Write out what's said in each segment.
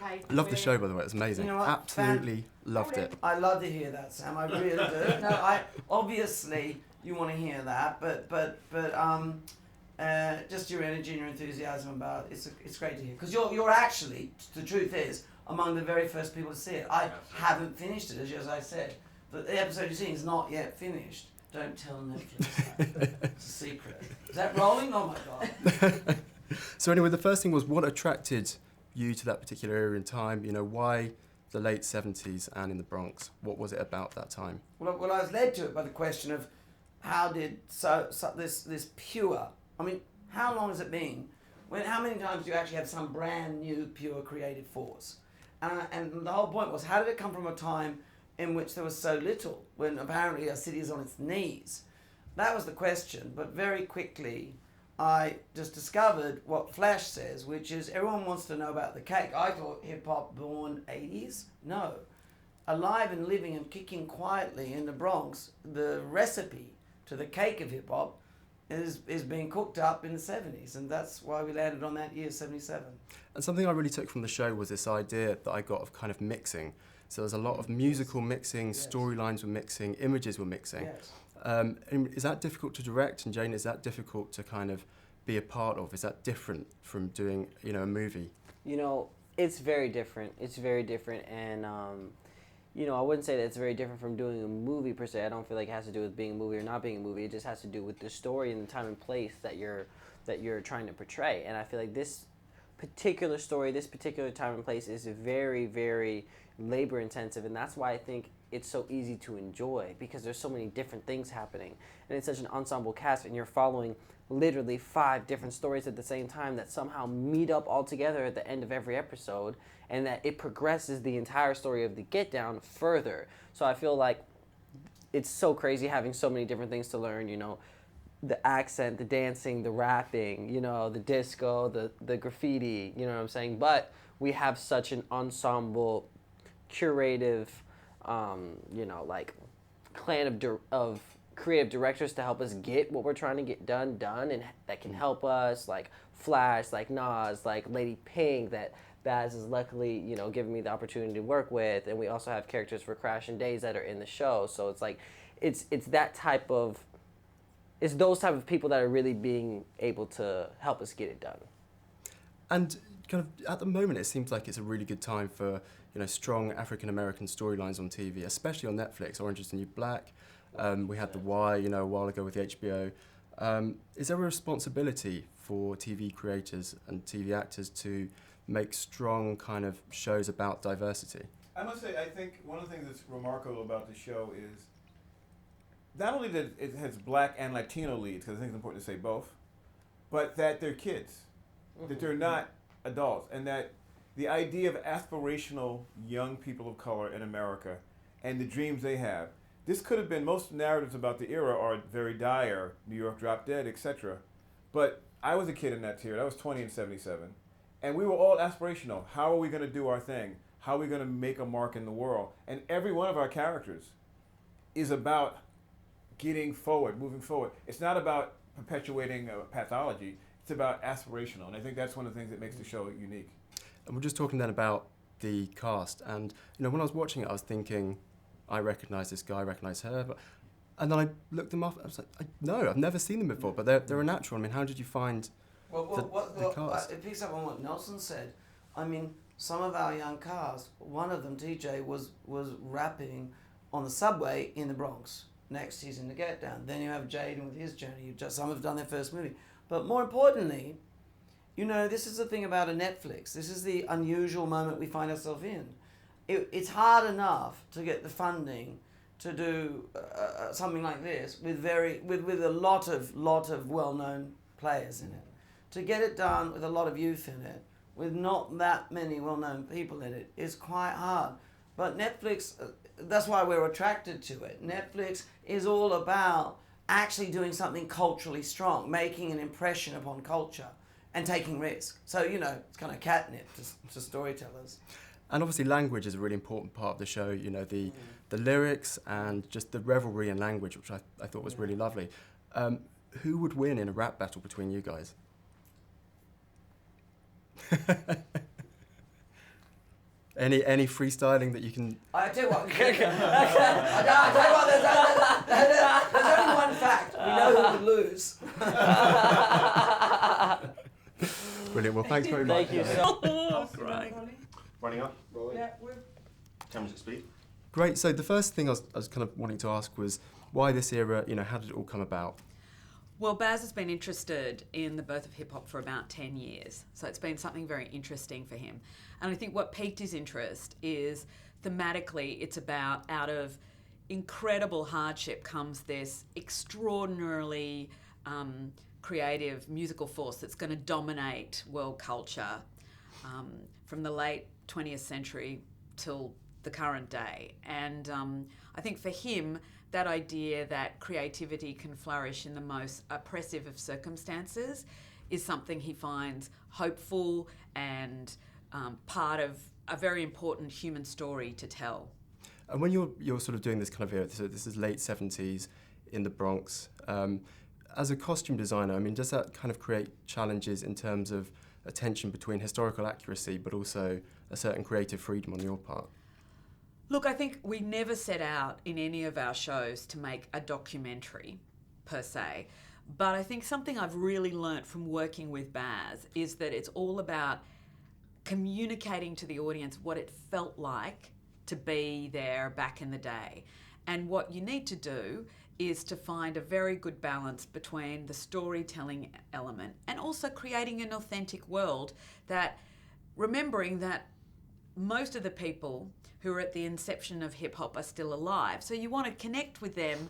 Okay. I love the show, by the way. It's amazing. You know what? Absolutely loved it. I love to hear that, Sam. I really do. No, I obviously you want to hear that, but just your energy and your enthusiasm about it's great to hear because you're actually, the truth is, among the very first people to see it. I haven't finished it, as I said. The episode you've seen is not yet finished. Don't tell Netflix that. It's a secret. Is that rolling? Oh my God. So anyway, the first thing was, what attracted you to that particular era in time? You know, why the late 70s and in the Bronx? What was it about that time? Well, I was led to it by the question of how did this pure. I mean, how long has it been? How many times do you actually have some brand new pure creative force? And the whole point was, how did it come from a time in which there was so little, when apparently our city is on its knees? That was the question, but very quickly I just discovered what Flash says, which is everyone wants to know about the cake. I thought hip-hop born 80s? No. Alive and living and kicking quietly in the Bronx, the recipe to the cake of hip-hop is being cooked up in the 70s, and that's why we landed on that year, 77. And something I really took from the show was this idea that I got of kind of mixing. So there's a lot of musical mixing, Yes. Storylines were mixing, images were mixing. Yes. And is that difficult to direct? And Jane, is that difficult to kind of be a part of? Is that different from doing, you know, a movie? You know, it's very different. It's very different, and you know, I wouldn't say that it's very different from doing a movie per se. I don't feel like it has to do with being a movie or not being a movie. It just has to do with the story and the time and place that you're trying to portray. And I feel like this particular story, this particular time and place is very, very labor intensive, and that's why I think it's so easy to enjoy, because there's so many different things happening, and it's such an ensemble cast, and you're following literally 5 different stories at the same time that somehow meet up all together at the end of every episode, and that it progresses the entire story of the Get Down further. So I feel like it's so crazy having so many different things to learn, you know, the accent, the dancing, the rapping, you know, the disco, the graffiti, you know what I'm saying? But we have such an ensemble, curative, you know, like clan of creative directors to help us get what we're trying to get done, and that can help us, like Flash, like Nas, like Lady Pink, that Baz is luckily, you know, giving me the opportunity to work with, and we also have characters for Crash and Days that are in the show. So it's like, it's that type of, it's those type of people that are really being able to help us get it done. And kind of at the moment, it seems like it's a really good time for, you know, strong African-American storylines on TV, especially on Netflix. Orange is the New Black. We had The Wire, you know, a while ago with HBO. Is there a responsibility for TV creators and TV actors to make strong kind of shows about diversity? I must say, I think one of the things that's remarkable about the show is not only that it has Black and Latino leads, because I think it's important to say both, but that they're kids, that they're not adults, and that the idea of aspirational young people of color in America and the dreams they have. This could have been, most narratives about the era are very dire, New York Drop Dead, etc. But I was a kid in that period. I was 20 in 77. And we were all aspirational. How are we going to do our thing? How are we going to make a mark in the world? And every one of our characters is about getting forward, moving forward. It's not about perpetuating a pathology. It's about aspirational. And I think that's one of the things that makes the show unique. And we're just talking then about the cast. And, you know, when I was watching it, I was thinking, I recognise this guy, I recognise her. And then I looked them up, I was like, no, I've never seen them before, but they're a natural. I mean, how did you find the cast? It picks up on what Nelson said. I mean, some of our young cast, one of them, TJ, was rapping on the subway in the Bronx. Next, he's in the Get Down. Then you have Jaden with his journey. Some have done their first movie. But more importantly, you know, this is the thing about a Netflix. This is the unusual moment we find ourselves in. It's hard enough to get the funding to do something like this with a lot of well-known players in it. To get it done with a lot of youth in it, with not that many well-known people in it, is quite hard. But Netflix, that's why we're attracted to it. Netflix is all about actually doing something culturally strong, making an impression upon culture, and taking risks. So, you know, it's kind of catnip to storytellers. And obviously language is a really important part of the show, you know, the lyrics and just the revelry in language, which I thought was really lovely. Who would win in a rap battle between you guys? Any freestyling that you can? I tell you what. I tell you what. There's only one fact. We know who would lose. Brilliant. Well, thanks very much. Thank you so Right. Running up. Yeah, 10 minutes speed. Great. So the first thing I was kind of wanting to ask was why this era? How did it all come about? Well, Baz has been interested in the birth of hip-hop for about 10 years. So it's been something very interesting for him. And I think what piqued his interest is thematically it's about out of incredible hardship comes this extraordinarily creative musical force that's going to dominate world culture from the late 20th century till the current day. And I think for him, that idea that creativity can flourish in the most oppressive of circumstances is something he finds hopeful and part of a very important human story to tell. And when you're sort of doing this kind of era, so this is late 70s in the Bronx, as a costume designer, I mean, does that kind of create challenges in terms of a tension between historical accuracy but also a certain creative freedom on your part? Look, I think we never set out in any of our shows to make a documentary per se, but I think something I've really learnt from working with Baz is that it's all about communicating to the audience what it felt like to be there back in the day. And what you need to do is to find a very good balance between the storytelling element and also creating an authentic world, that remembering that most of the people who are at the inception of hip-hop are still alive. So you want to connect with them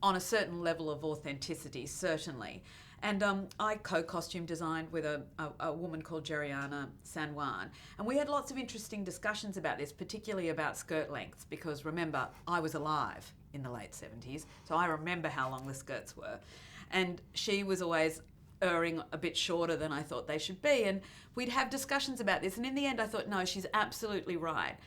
on a certain level of authenticity, certainly. And I co-costume designed with a woman called Jeriana San Juan. And we had lots of interesting discussions about this, particularly about skirt lengths, because remember, I was alive in the late 70s, so I remember how long the skirts were. And she was always erring a bit shorter than I thought they should be. And we'd have discussions about this. And in the end, I thought, no, she's absolutely right.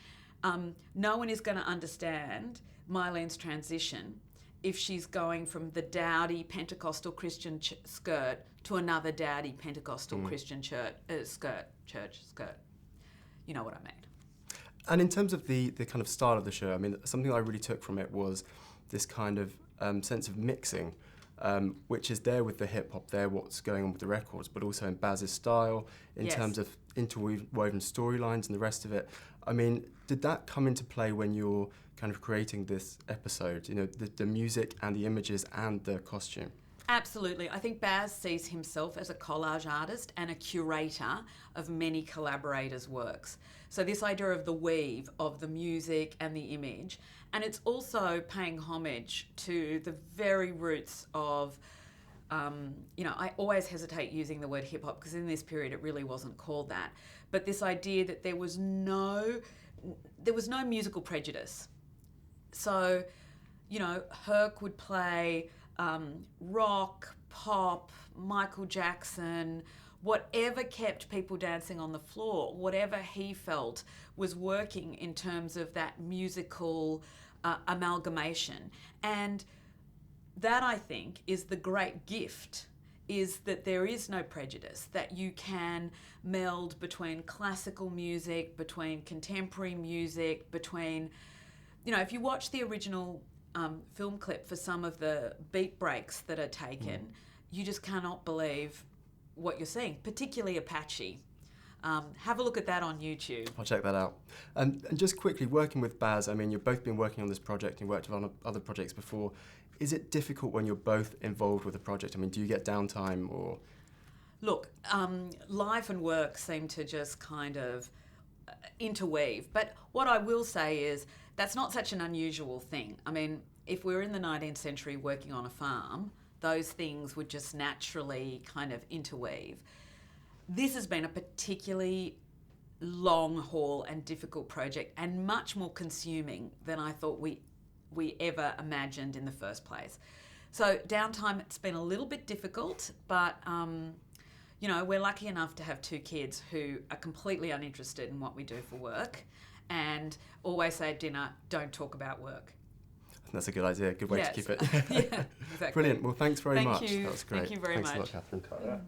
No one is going to understand Mylene's transition if she's going from the dowdy Pentecostal Christian skirt to another dowdy Pentecostal Christian church skirt. You know what I mean. And in terms of the kind of style of the show, I mean, something I really took from it was this kind of sense of mixing, which is there with the hip-hop, there what's going on with the records, but also in Baz's style, in terms of interwoven storylines and the rest of it. I mean, did that come into play when you're kind of creating this episode, the music and the images and the costume? Absolutely. I think Baz sees himself as a collage artist and a curator of many collaborators' works. So this idea of the weave of the music and the image, and it's also paying homage to the very roots of, I always hesitate using the word hip-hop because in this period it really wasn't called that, but this idea that there was no musical prejudice. So, Herc would play rock, pop, Michael Jackson, whatever kept people dancing on the floor, whatever he felt was working in terms of that musical amalgamation. And that, I think, is the great gift, is that there is no prejudice, that you can meld between classical music, between contemporary music, between, if you watch the original film clip for some of the beat breaks that are taken, you just cannot believe what you're seeing, particularly Apache. Have a look at that on YouTube. I'll check that out. And just quickly, working with Baz, I mean, you've both been working on this project and worked on other projects before. Is it difficult when you're both involved with a project? I mean, do you get downtime or...? Look, life and work seem to just kind of interweave. But what I will say is that's not such an unusual thing. I mean, if we were in the 19th century working on a farm, those things would just naturally kind of interweave. This has been a particularly long haul and difficult project and much more consuming than I thought we ever imagined in the first place. So downtime, it's been a little bit difficult, but we're lucky enough to have two kids who are completely uninterested in what we do for work and always say at dinner, don't talk about work. That's a good idea, good way to keep it. Yeah, exactly. Brilliant. Well, thanks very much. Thank you. That was great. Thank you very much. Thanks a lot, Catherine.